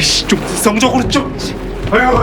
진짜 좀 이성적으로 좀. 아유,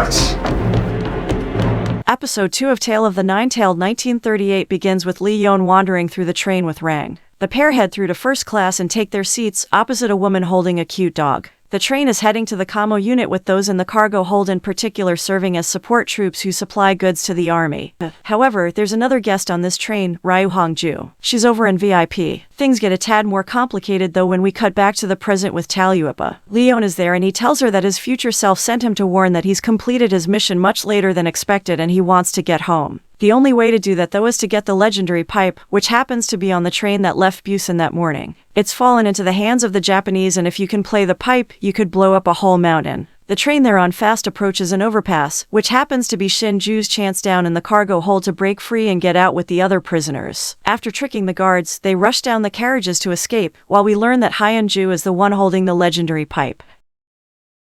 Episode 2 of Tale of the Nine-Tailed 1938 begins with Lee Yeon wandering through the train with Rang. The pair head through to first class and take their seats opposite a woman holding a cute dog. The train is heading to the Kamo unit with those in the cargo hold in particular serving as support troops who supply goods to the army. However, there's another guest on this train, Ryu Hongju. She's over in VIP. Things get a tad more complicated though when we cut back to the present with Taluipa. Leon is there and he tells her that his future self sent him to warn that he's completed his mission much later than expected and he wants to get home. The only way to do that though is to get the legendary pipe, which happens to be on the train that left Busan that morning. It's fallen into the hands of the Japanese and if you can play the pipe, you could blow up a whole mountain. The train they're on fast approaches an overpass, which happens to be Shin-ju's chance down in the cargo hold to break free and get out with the other prisoners. After tricking the guards, they rush down the carriages to escape, while we learn that Hyun-ju is the one holding the legendary pipe.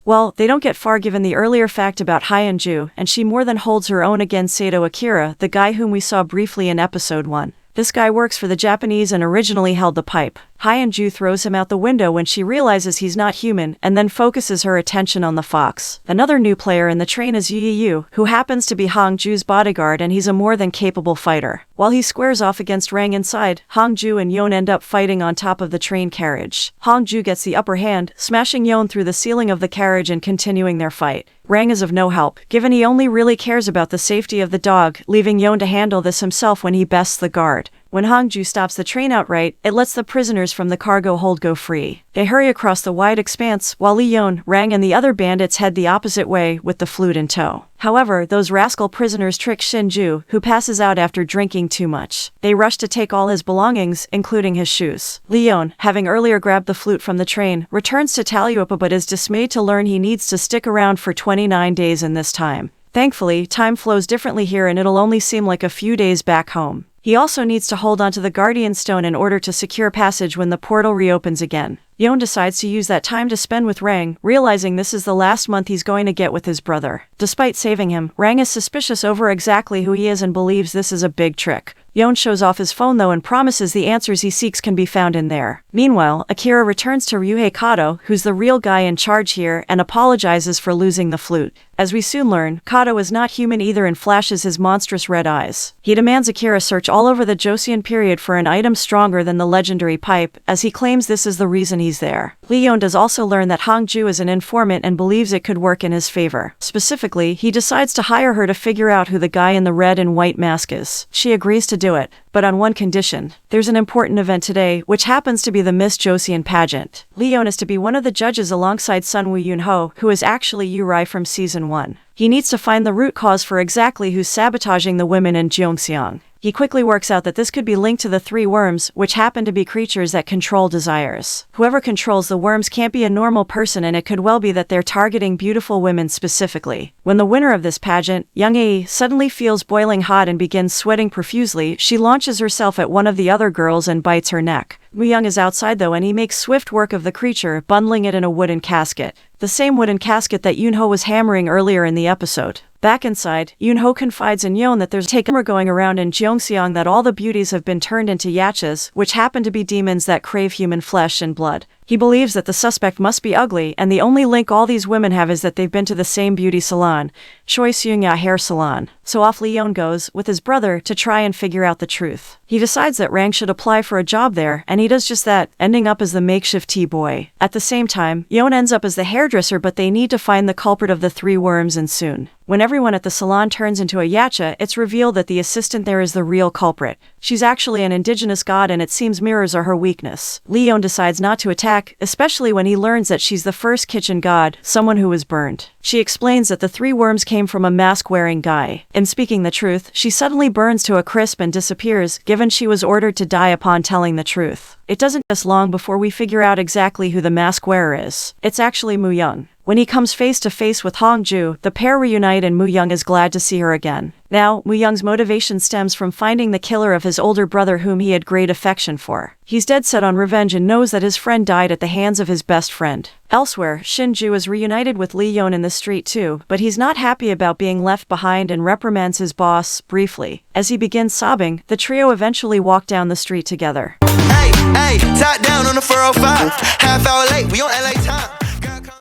Well, they don't get far given the earlier fact about Hyun-ju, and she more than holds her own against Sato Akira, the guy whom we saw briefly in Episode 1. This guy works for the Japanese and originally held the pipe. Hyun-ju throws him out the window when she realizes he's not human and then focuses her attention on the fox. Another new player in the train is Yu, who happens to be Hongju's bodyguard and he's a more than capable fighter. While he squares off against Rang inside, Hongju and Yeon end up fighting on top of the train carriage. Hongju gets the upper hand, smashing Yeon through the ceiling of the carriage and continuing their fight. Rang is of no help, given he only really cares about the safety of the dog, leaving Yeon to handle this himself when he bests the guard. When Hongju stops the train outright, it lets the prisoners from the cargo hold go free. They hurry across the wide expanse, while Lee Yeon, Rang and the other bandits head the opposite way, with the flute in tow. However, those rascal prisoners trick Shin-ju, who passes out after drinking too much. They rush to take all his belongings, including his shoes. Lee Yeon, having earlier grabbed the flute from the train, returns to Taluipa but is dismayed to learn he needs to stick around for 29 days in this time. Thankfully, time flows differently here and it'll only seem like a few days back home. He also needs to hold onto the Guardian Stone in order to secure passage when the portal reopens again. Yeon decides to use that time to spend with Rang, realizing this is the last month he's going to get with his brother. Despite saving him, Rang is suspicious over exactly who he is and believes this is a big trick. Yeon shows off his phone though and promises the answers he seeks can be found in there. Meanwhile, Akira returns to Ryuhei Kato, who's the real guy in charge here, and apologizes for losing the flute. As we soon learn, Kato is not human either and flashes his monstrous red eyes. He demands Akira search all over the Joseon period for an item stronger than the legendary pipe, as he claims this is the reason he's there. Lee Yeon does also learn that Hongju is an informant and believes it could work in his favor. Specifically, he decides to hire her to figure out who the guy in the red and white mask is. She agrees to do it, but on one condition. There's an important event today, which happens to be the Miss Joseon pageant. Lee Yeon is to be one of the judges alongside Sunwoo Yoon-ho, who is actually Uri from Season 1. He needs to find the root cause for exactly who's sabotaging the women in Gyeongseong. He quickly works out that this could be linked to the three worms, which happen to be creatures that control desires. Whoever controls the worms can't be a normal person and it could well be that they're targeting beautiful women specifically. When the winner of this pageant, Young Ae, suddenly feels boiling hot and begins sweating profusely, she launches herself at one of the other girls and bites her neck. Woo-young is outside though and he makes swift work of the creature, bundling it in a wooden casket. The same wooden casket that Yoon-ho was hammering earlier in the episode. Back inside, Yoon-ho confides in Yeon that there's a rumor going around in Gyeongseong that all the beauties have been turned into yachas, which happen to be demons that crave human flesh and blood. He believes that the suspect must be ugly, and the only link all these women have is that they've been to the same beauty salon, Choi Seung-ya Hair Salon. So off Yeon goes, with his brother, to try and figure out the truth. He decides that Rang should apply for a job there, and he does just that, ending up as the makeshift tea boy. At the same time, Yeon ends up as the hairdresser but they need to find the culprit of the three worms and soon. When everyone at the salon turns into a yacha, it's revealed that the assistant there is the real culprit. She's actually an indigenous god and it seems mirrors are her weakness. Lee Yeon decides not to attack, especially when he learns that she's the first kitchen god, someone who was burned. She explains that the three worms came from a mask-wearing guy. In speaking the truth, she suddenly burns to a crisp and disappears, given she was ordered to die upon telling the truth. It doesn't take us long before we figure out exactly who the mask wearer is. It's actually Woo-young. When he comes face to face with Hongju, the pair reunite and Woo-young is glad to see her again. Now, Woo-young's motivation stems from finding the killer of his older brother whom he had great affection for. He's dead set on revenge and knows that his friend died at the hands of his best friend. Elsewhere, Shin-ju is reunited with Lee Yeon in the street too, but he's not happy about being left behind and reprimands his boss, briefly. As he begins sobbing, the trio eventually walk down the street together. Hey, top down on the 405, half hour late, we on LA time.